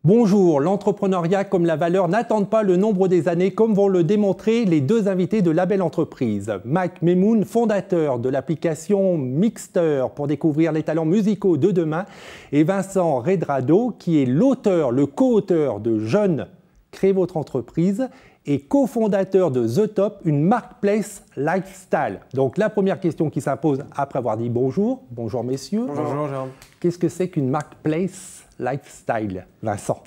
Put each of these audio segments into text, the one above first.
Bonjour, l'entrepreneuriat comme la valeur n'attendent pas le nombre des années comme vont le démontrer les deux invités de la belle entreprise. Mac Memoun, fondateur de l'application Mixter pour découvrir les talents musicaux de demain, et Vincent Redrado qui est l'auteur, le co-auteur de Jeunes, créez votre entreprise et cofondateur de The Top, une marketplace lifestyle. Donc la première question qui s'impose après avoir dit bonjour, bonjour messieurs. Bonjour Jérôme. Qu'est-ce que c'est qu'une marketplace lifestyle, Vincent?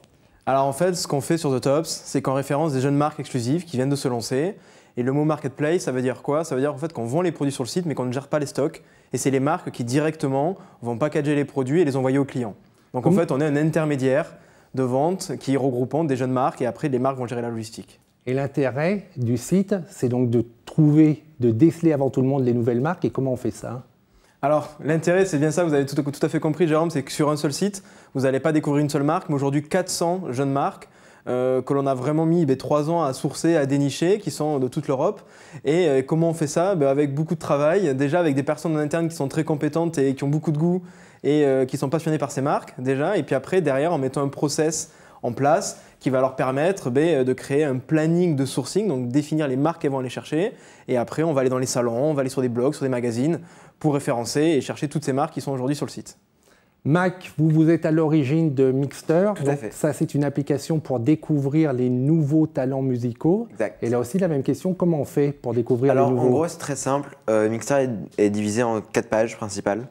Alors en fait, ce qu'on fait sur The Tops, c'est qu'en référence des jeunes marques exclusives qui viennent de se lancer. Et le mot marketplace, ça veut dire quoi? Ça veut dire en fait qu'on vend les produits sur le site mais qu'on ne gère pas les stocks. Et c'est les marques qui directement vont packager les produits et les envoyer aux clients. Donc en fait, on est un intermédiaire de vente qui regroupant des jeunes marques et après les marques vont gérer la logistique. Et l'intérêt du site, c'est donc de trouver, de déceler avant tout le monde les nouvelles marques. Et comment on fait ça? Alors, l'intérêt, c'est bien ça, vous avez tout à fait compris, Jérôme, c'est que sur un seul site, vous n'allez pas découvrir une seule marque, mais aujourd'hui 400 jeunes marques que l'on a vraiment mis 3 ans à sourcer, à dénicher, qui sont de toute l'Europe. Et comment on fait ça? Avec beaucoup de travail, déjà avec des personnes en interne qui sont très compétentes et qui ont beaucoup de goût et qui sont passionnées par ces marques, déjà. Et puis après, derrière, en mettant un process en place qui va leur permettre de créer un planning de sourcing, donc définir les marques qu'elles vont aller chercher. Et après, on va aller dans les salons, on va aller sur des blogs, sur des magazines pour référencer et chercher toutes ces marques qui sont aujourd'hui sur le site. Mac, vous êtes à l'origine de Mixter. Tout à fait. Ça, c'est une application pour découvrir les nouveaux talents musicaux. Exact. Et là aussi, la même question, comment on fait pour découvrir les nouveaux? En gros, c'est très simple. Mixter est divisé en 4 pages principales.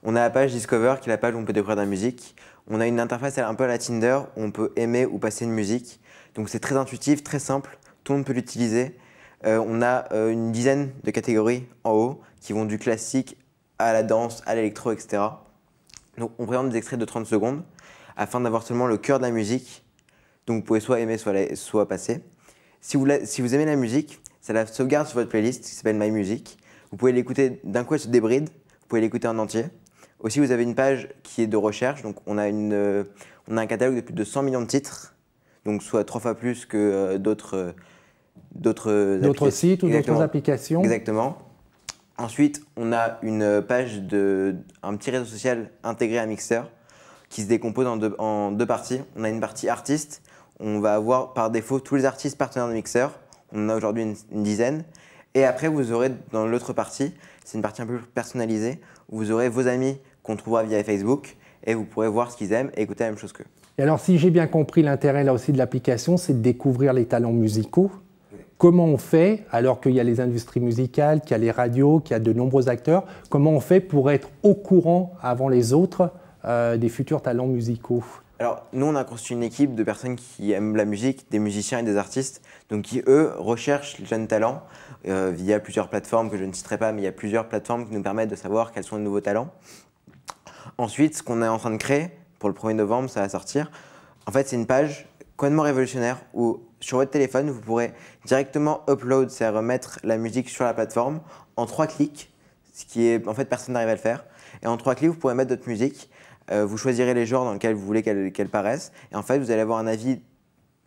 On a la page Discover, qui est la page où on peut découvrir de la musique. On a une interface un peu à la Tinder, où on peut aimer ou passer une musique. Donc c'est très intuitif, très simple, tout le monde peut l'utiliser. On a une dizaine de catégories en haut, qui vont du classique à la danse, à l'électro, etc. Donc on présente des extraits de 30 secondes, afin d'avoir seulement le cœur de la musique. Donc vous pouvez soit aimer, soit passer. Si vous aimez la musique, ça la sauvegarde sur votre playlist, qui s'appelle My Music. Vous pouvez l'écouter d'un coup, elle se débride, vous pouvez l'écouter en entier. Aussi, vous avez une page qui est de recherche, donc on a un catalogue de plus de 100 millions de titres, donc soit 3 fois plus que d'autres sites ou d'autres applications. Exactement. Ensuite, on a une page un petit réseau social intégré à Mixter qui se décompose en deux parties. On a une partie artiste, on va avoir par défaut tous les artistes partenaires de Mixter, on en a aujourd'hui une dizaine. Et après, vous aurez dans l'autre partie, c'est une partie un peu plus personnalisée, où vous aurez vos amis qu'on trouvera via Facebook et vous pourrez voir ce qu'ils aiment et écouter la même chose qu'eux. Et alors, si j'ai bien compris, l'intérêt là aussi de l'application, c'est de découvrir les talents musicaux. Comment on fait, alors qu'il y a les industries musicales, qu'il y a les radios, qu'il y a de nombreux acteurs, comment on fait pour être au courant avant les autres des futurs talents musicaux? Alors, nous, on a constitué une équipe de personnes qui aiment la musique, des musiciens et des artistes, donc qui, eux, recherchent les jeunes talents via plusieurs plateformes que je ne citerai pas, mais il y a plusieurs plateformes qui nous permettent de savoir quels sont les nouveaux talents. Ensuite, ce qu'on est en train de créer, pour le 1er novembre, ça va sortir, en fait, c'est une page complètement révolutionnaire où, sur votre téléphone, vous pourrez directement upload, c'est-à-dire mettre la musique sur la plateforme en 3 clics, ce qui est, en fait, personne n'arrive à le faire. Et en 3 clics, vous pourrez mettre votre musique. Vous choisirez les genres dans lesquels vous voulez qu'elle paraisse. Et en fait, vous allez avoir un avis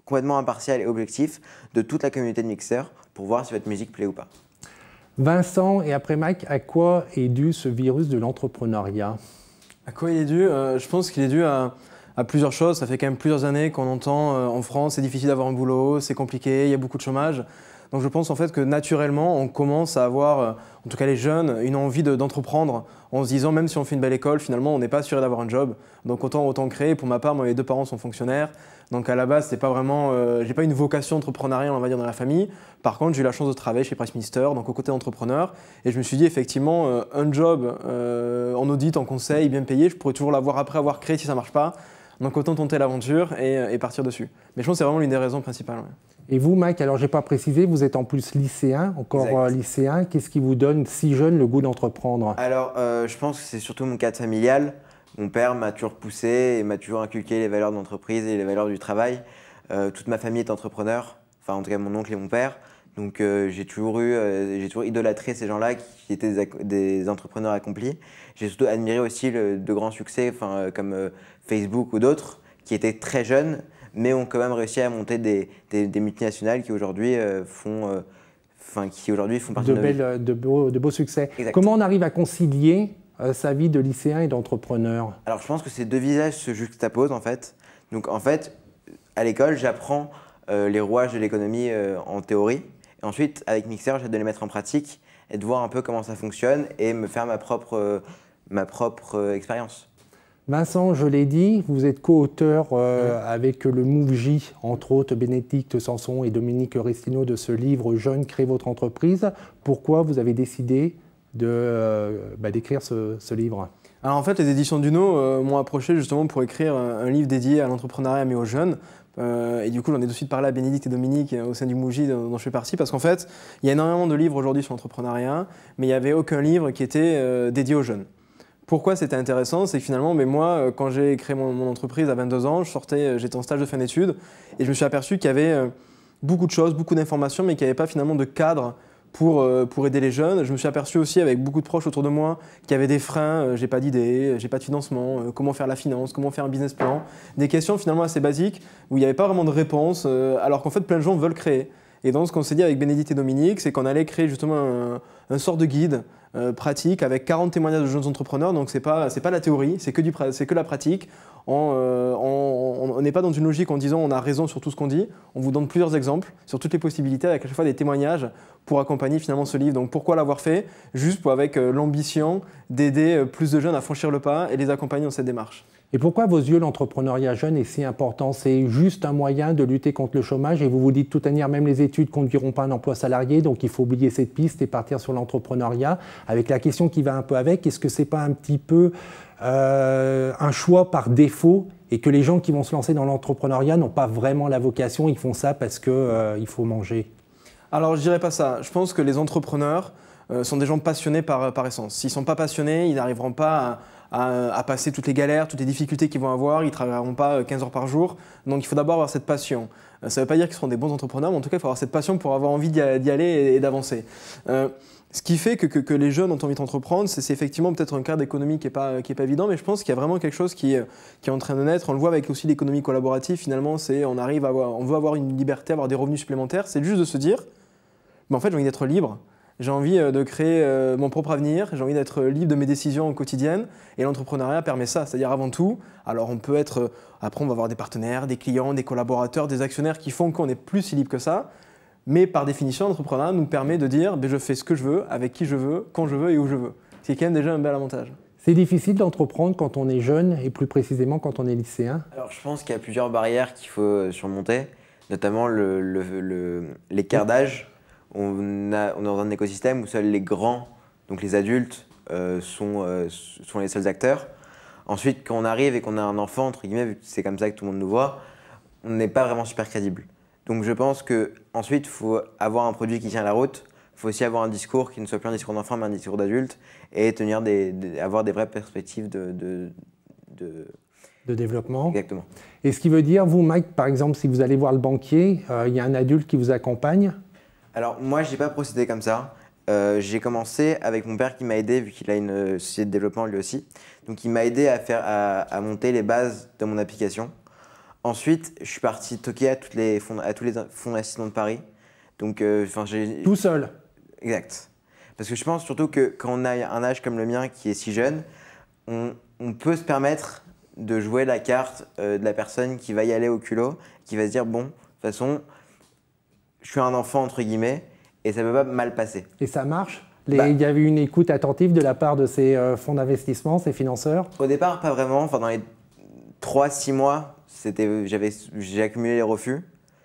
complètement impartial et objectif de toute la communauté de Mixter pour voir si votre musique plaît ou pas. Vincent, et après Mac, à quoi est dû ce virus de l'entrepreneuriat? À quoi il est dû? Je pense qu'il est dû à plusieurs choses. Ça fait quand même plusieurs années qu'on entend en France, c'est difficile d'avoir un boulot, c'est compliqué, il y a beaucoup de chômage. Donc je pense en fait que naturellement, on commence à avoir, en tout cas les jeunes, une envie d'entreprendre en se disant même si on fait une belle école, finalement on n'est pas assuré d'avoir un job. Donc autant créer. Pour ma part, moi mes 2 parents sont fonctionnaires. Donc à la base, c'est pas vraiment, j'ai pas une vocation entrepreneuriale, on va dire, dans la famille. Par contre, j'ai eu la chance de travailler chez PriceMinister, donc au côté entrepreneur. Et je me suis dit effectivement, un job en audit, en conseil, bien payé, je pourrais toujours l'avoir après avoir créé si ça marche pas. Donc autant tenter l'aventure et partir dessus. Mais je pense que c'est vraiment l'une des raisons principales. Ouais. Et vous, Mac, alors je n'ai pas précisé, vous êtes en plus lycéen, encore lycéen. Qu'est-ce qui vous donne si jeune le goût d'entreprendre? Alors, je pense que c'est surtout mon cadre familial. Mon père m'a toujours poussé et m'a toujours inculqué les valeurs de l'entreprise et les valeurs du travail. Toute ma famille est entrepreneur, enfin en tout cas mon oncle et mon père. Donc j'ai toujours idolâtré ces gens-là qui étaient des entrepreneurs accomplis. J'ai surtout admiré aussi de grands succès comme Facebook ou d'autres qui étaient très jeunes mais ont quand même réussi à monter des multinationales qui aujourd'hui font partie de nos vies. De beaux succès. Exact. Comment on arrive à concilier sa vie de lycéen et d'entrepreneur? Alors je pense que ces deux visages se juxtaposent en fait. Donc en fait, à l'école, j'apprends les rouages de l'économie en théorie. Et ensuite, avec Mixer, j'ai de les mettre en pratique et de voir un peu comment ça fonctionne et me faire ma propre expérience. Vincent, je l'ai dit, vous êtes co-auteur avec le MoveJ, entre autres Bénédicte Sanson et Dominique Restineau, de ce livre « Jeunes, créez votre entreprise ». Pourquoi vous avez décidé d'écrire ce livre? Alors en fait, les éditions Duno m'ont approché justement pour écrire un livre dédié à l'entrepreneuriat mais aux jeunes. Et du coup, j'en ai tout de suite parlé à Bénédicte et Dominique au sein du MoveJ dont je fais partie, parce qu'en fait, il y a énormément de livres aujourd'hui sur l'entrepreneuriat, mais il n'y avait aucun livre qui était dédié aux jeunes. Pourquoi c'était intéressant? C'est que finalement, moi, quand j'ai créé mon entreprise à 22 ans, j'étais en stage de fin d'études et je me suis aperçu qu'il y avait beaucoup de choses, beaucoup d'informations, mais qu'il n'y avait pas finalement de cadre pour aider les jeunes. Je me suis aperçu aussi avec beaucoup de proches autour de moi qu'il y avait des freins, j'ai pas d'idée, j'ai pas de financement, comment faire la finance, comment faire un business plan, des questions finalement assez basiques où il n'y avait pas vraiment de réponse, alors qu'en fait plein de gens veulent créer. Et donc ce qu'on s'est dit avec Bénédicte et Dominique, c'est qu'on allait créer justement un sort de guide pratique avec 40 témoignages de jeunes entrepreneurs. Donc c'est pas la théorie, c'est que la pratique. On n'est pas dans une logique en disant on a raison sur tout ce qu'on dit. On vous donne plusieurs exemples sur toutes les possibilités avec à chaque fois des témoignages pour accompagner finalement ce livre. Donc pourquoi l'avoir fait? Juste avec l'ambition d'aider plus de jeunes à franchir le pas et les accompagner dans cette démarche. Et pourquoi, à vos yeux, l'entrepreneuriat jeune est si important? C'est juste un moyen de lutter contre le chômage et vous vous dites de toute manière, même les études ne conduiront pas à un emploi salarié, donc il faut oublier cette piste et partir sur l'entrepreneuriat. Avec la question qui va un peu avec, est-ce que ce n'est pas un petit peu un choix par défaut et que les gens qui vont se lancer dans l'entrepreneuriat n'ont pas vraiment la vocation, ils font ça parce qu'il faut manger? Alors je dirais pas ça. Je pense que les entrepreneurs sont des gens passionnés par essence. S'ils ne sont pas passionnés, ils n'arriveront pas à passer toutes les galères, toutes les difficultés qu'ils vont avoir, ils ne travailleront pas 15 heures par jour. Donc il faut d'abord avoir cette passion. Ça ne veut pas dire qu'ils seront des bons entrepreneurs, mais en tout cas il faut avoir cette passion pour avoir envie d'y aller et d'avancer. Ce qui fait que les jeunes ont envie d'entreprendre, c'est effectivement peut-être un cadre économique qui est pas évident, mais je pense qu'il y a vraiment quelque chose qui est en train de naître. On le voit avec aussi l'économie collaborative, finalement, on veut avoir une liberté, avoir des revenus supplémentaires. C'est juste de se dire, en fait j'ai envie d'être libre. J'ai envie de créer mon propre avenir, j'ai envie d'être libre de mes décisions quotidiennes et l'entrepreneuriat permet ça, c'est-à-dire avant tout, alors on peut être, après on va avoir des partenaires, des clients, des collaborateurs, des actionnaires qui font qu'on est plus si libre que ça, mais par définition l'entrepreneuriat nous permet de dire je fais ce que je veux, avec qui je veux, quand je veux et où je veux. C'est quand même déjà un bel avantage. C'est difficile d'entreprendre quand on est jeune et plus précisément quand on est lycéen? Alors je pense qu'il y a plusieurs barrières qu'il faut surmonter, notamment l'écart d'âge. On est dans un écosystème où seuls les grands, donc les adultes, sont les seuls acteurs. Ensuite, quand on arrive et qu'on a un enfant, entre guillemets, vu que c'est comme ça que tout le monde nous voit, on n'est pas vraiment super crédible. Donc je pense qu'ensuite, il faut avoir un produit qui tient la route. Il faut aussi avoir un discours qui ne soit plus un discours d'enfant, mais un discours d'adulte, et avoir des vraies perspectives de développement. Exactement. Et ce qui veut dire, vous, Mike, par exemple, si vous allez voir le banquier, il y a un adulte qui vous accompagne? Alors moi, je n'ai pas procédé comme ça. J'ai commencé avec mon père qui m'a aidé, vu qu'il a une société de développement lui aussi. Donc il m'a aidé à monter les bases de mon application. Ensuite, je suis parti toquer à tous les fonds d'investissement de Paris. Donc, tout seul? Exact. Parce que je pense surtout que quand on a un âge comme le mien qui est si jeune, on peut se permettre de jouer la carte de la personne qui va y aller au culot, qui va se dire bon, de toute façon, je suis un enfant entre guillemets et ça ne peut pas mal passer. Et ça marche? Il y avait une écoute attentive de la part de ces fonds d'investissement, ces financeurs? Au départ, pas vraiment. Enfin, dans les 3-6 mois, j'ai accumulé les refus.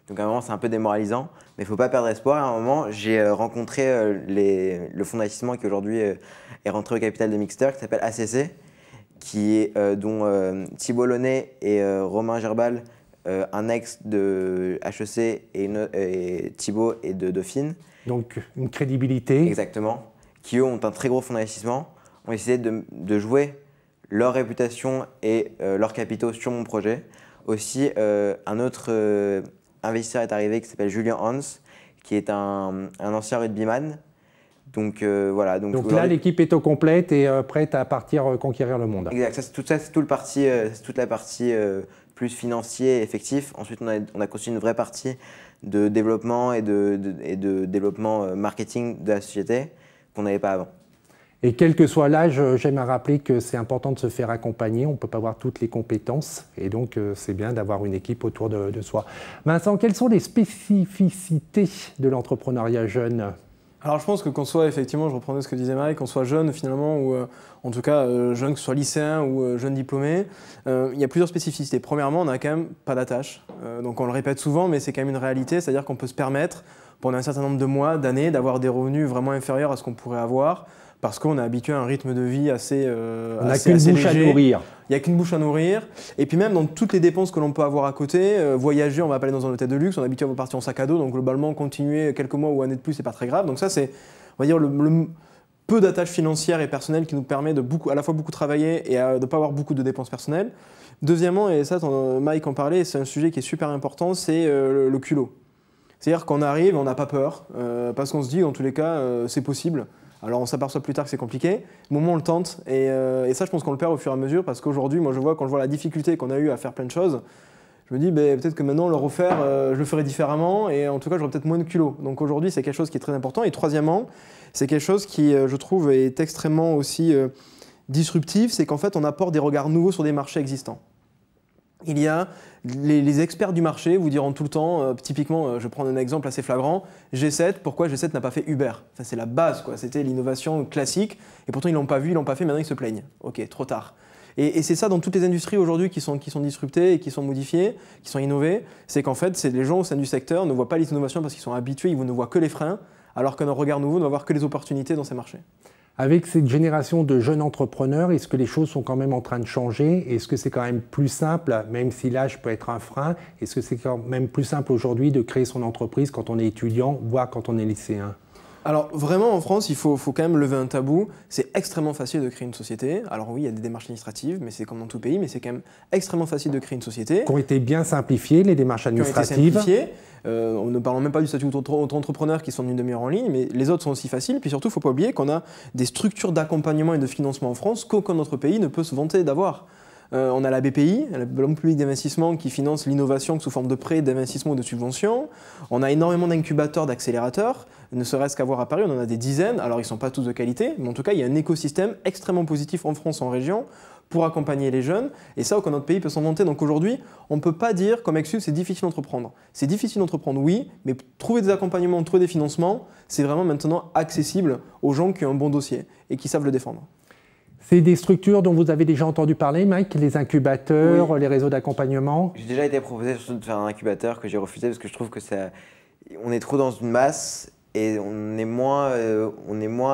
Donc à un moment, c'est un peu démoralisant. Mais il ne faut pas perdre espoir. À un moment, j'ai rencontré le fonds d'investissement qui aujourd'hui est rentré au capital de Mixter, qui s'appelle ACC, dont Thibault Launay et Romain Gerbal, un ex de HEC et Thibault et de Dauphine. Donc une crédibilité. Exactement. Qui eux ont un très gros fonds d'investissement, ont essayé de jouer leur réputation et leurs capitaux sur mon projet. Aussi, un autre investisseur est arrivé qui s'appelle Julien Hans, qui est un ancien rugbyman. Donc voilà. Donc là, l'équipe est au complète et prête à partir conquérir le monde. Exact. C'est toute la partie plus financier et effectif. Ensuite, on a construit une vraie partie de développement et de développement marketing de la société qu'on n'avait pas avant. Et quel que soit l'âge, j'aime à rappeler que c'est important de se faire accompagner. On ne peut pas avoir toutes les compétences. Et donc, c'est bien d'avoir une équipe autour de soi. Vincent, quelles sont les spécificités de l'entrepreneuriat jeune ? Alors je pense que qu'on soit, effectivement, je reprenais ce que disait Mike, qu'on soit jeune finalement, ou en tout cas jeune, que ce soit lycéen ou jeune diplômé, il y a plusieurs spécificités. Premièrement, on n'a quand même pas d'attache. Donc on le répète souvent, mais c'est quand même une réalité, c'est-à-dire qu'on peut se permettre, pendant un certain nombre de mois, d'années, d'avoir des revenus vraiment inférieurs à ce qu'on pourrait avoir, parce qu'on est habitué à un rythme de vie assez on n'a qu'une bouche à nourrir. Il n'y a qu'une bouche à nourrir. Et puis même dans toutes les dépenses que l'on peut avoir à côté, voyager, on va pas aller dans un hôtel de luxe, on est habitué à partir en sac à dos, donc globalement continuer quelques mois ou années de plus, c'est pas très grave. Donc ça c'est, on va dire, le peu d'attaches financières et personnelles qui nous permet de à la fois beaucoup travailler et de ne pas avoir beaucoup de dépenses personnelles. Deuxièmement, et ça Mike en parlait, c'est un sujet qui est super important, c'est le culot. C'est-à-dire qu'on arrive, on n'a pas peur, parce qu'on se dit, dans tous les cas, c'est possible. Alors on s'aperçoit plus tard que c'est compliqué, au moment où on le tente, et ça je pense qu'on le perd au fur et à mesure, parce qu'aujourd'hui, moi quand je vois la difficulté qu'on a eu à faire plein de choses, je me dis peut-être que maintenant le refaire, je le ferai différemment, et en tout cas j'aurai peut-être moins de culot. Donc aujourd'hui c'est quelque chose qui est très important. Et troisièmement, c'est quelque chose qui je trouve est extrêmement aussi disruptif, c'est qu'en fait on apporte des regards nouveaux sur des marchés existants. Il y a les experts du marché vous diront tout le temps, typiquement, je prends un exemple assez flagrant, G7, pourquoi G7 n'a pas fait Uber? Enfin, c'est la base, quoi. C'était l'innovation classique, et pourtant ils l'ont pas vu, ils l'ont pas fait, maintenant ils se plaignent. Ok, trop tard. Et c'est ça dans toutes les industries aujourd'hui qui sont disruptées et qui sont modifiées, qui sont innovées, c'est qu'en fait, les gens au sein du secteur ne voient pas les innovations parce qu'ils sont habitués, ils ne voient que les freins, alors qu'un regard nouveau ne va voir que les opportunités dans ces marchés. Avec cette génération de jeunes entrepreneurs, est-ce que les choses sont quand même en train de changer? Est-ce que c'est quand même plus simple, même si l'âge peut être un frein, est-ce que c'est quand même plus simple aujourd'hui de créer son entreprise quand on est étudiant, voire quand on est lycéen? Alors vraiment en France, il faut quand même lever un tabou. C'est extrêmement facile de créer une société. Alors oui, il y a des démarches administratives, mais c'est comme dans tout pays, mais c'est quand même extrêmement facile de créer une société. Qui ont été bien simplifiées, les démarches administratives. Ne parlons même pas du statut d'auto-entrepreneur qui sont d'une demi-heure en ligne, mais les autres sont aussi faciles. Puis surtout, il ne faut pas oublier qu'on a des structures d'accompagnement et de financement en France qu'aucun autre pays ne peut se vanter d'avoir. On a la BPI, la Banque publique d'investissement, qui finance l'innovation sous forme de prêts, d'investissements ou de subventions. On a énormément d'incubateurs, d'accélérateurs, ne serait-ce qu'à voir à Paris, on en a des dizaines. Alors ils ne sont pas tous de qualité, mais en tout cas, il y a un écosystème extrêmement positif en France, en région, pour accompagner les jeunes. Et ça, aucun autre pays peut s'en vanter. Donc aujourd'hui, on ne peut pas dire, comme excuse, c'est difficile d'entreprendre. C'est difficile d'entreprendre, oui, mais trouver des accompagnements, trouver des financements, c'est vraiment maintenant accessible aux gens qui ont un bon dossier et qui savent le défendre. C'est des structures dont vous avez déjà entendu parler, Mike, les incubateurs, oui. Les réseaux d'accompagnement? J'ai déjà été proposé de faire un incubateur que j'ai refusé parce que je trouve que on est trop dans une masse et on est moins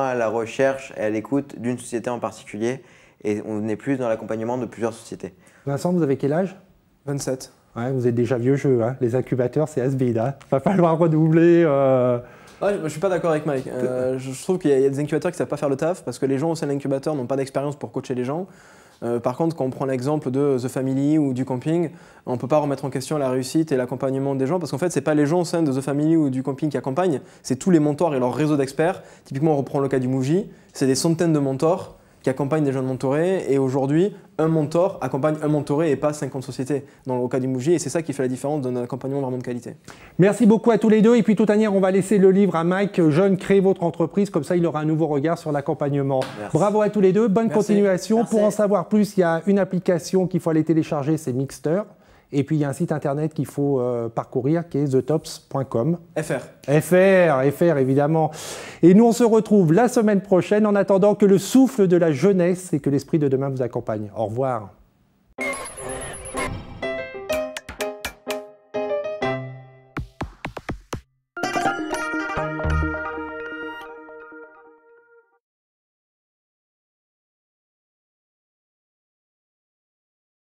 à la recherche et à l'écoute d'une société en particulier et on est plus dans l'accompagnement de plusieurs sociétés. Vincent, vous avez quel âge? 27. Ouais, vous êtes déjà vieux jeu, hein. Les incubateurs, c'est has-been, hein. Va falloir redoubler. Ouais, je ne suis pas d'accord avec Mike. Je trouve qu'il y a des incubateurs qui ne savent pas faire le taf parce que les gens au sein de l'incubateur n'ont pas d'expérience pour coacher les gens. Par contre, quand on prend l'exemple de The Family ou du camping, on ne peut pas remettre en question la réussite et l'accompagnement des gens parce qu'en fait, ce n'est pas les gens au sein de The Family ou du camping qui accompagnent, c'est tous les mentors et leur réseau d'experts. Typiquement, on reprend le cas du Mouji, c'est des centaines de mentors qui accompagnent des jeunes mentorés et aujourd'hui, un mentor accompagne un mentoré et pas 50 sociétés dans le cas du Mouji et c'est ça qui fait la différence d'un accompagnement vraiment de qualité. Merci beaucoup à tous les deux et puis toute manière, on va laisser le livre à Mike, Jeune, créez votre entreprise, comme ça il aura un nouveau regard sur l'accompagnement. Bravo à tous les deux, bonne continuation. Merci. Pour en savoir plus, il y a une application qu'il faut aller télécharger, c'est Mixter. Et puis il y a un site internet qu'il faut parcourir qui est thetops.com. FR évidemment. Et nous on se retrouve la semaine prochaine en attendant que le souffle de la jeunesse et que l'esprit de demain vous accompagne. Au revoir.